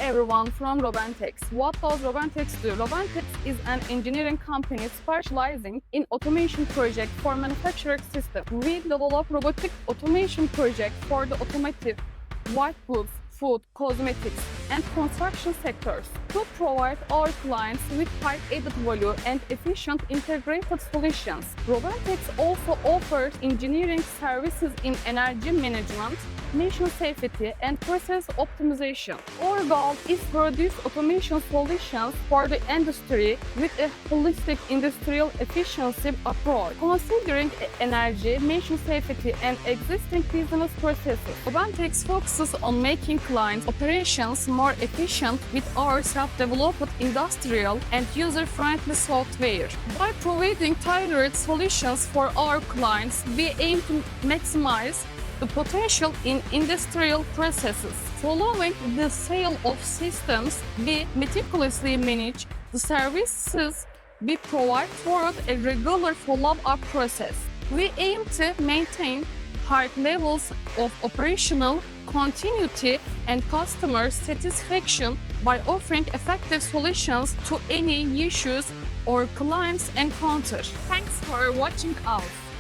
everyone from Robentex. What does Robentex do? Robentex is an engineering company specializing in automation projects for manufacturing systems. We develop robotic automation projects for the automotive, white goods, food, cosmetics, and construction sectors to provide our clients with high added value and efficient integrated solutions. Robentex also offers engineering services in energy management, mission safety, and process optimization. Our goal is to produce automation solutions for the industry with a holistic industrial efficiency approach, considering energy, mission safety, and existing business processes. Robentex focuses on making clients' operations more efficient with our self-developed industrial and user-friendly software. By providing tailored solutions for our clients, we aim to maximize the potential in industrial processes. Following the sale of systems, we meticulously manage the services we provide through a regular follow-up process. We aim to maintain high levels of operational continuity and customer satisfaction by offering effective solutions to any issues our clients encounter. Thanks for watching us.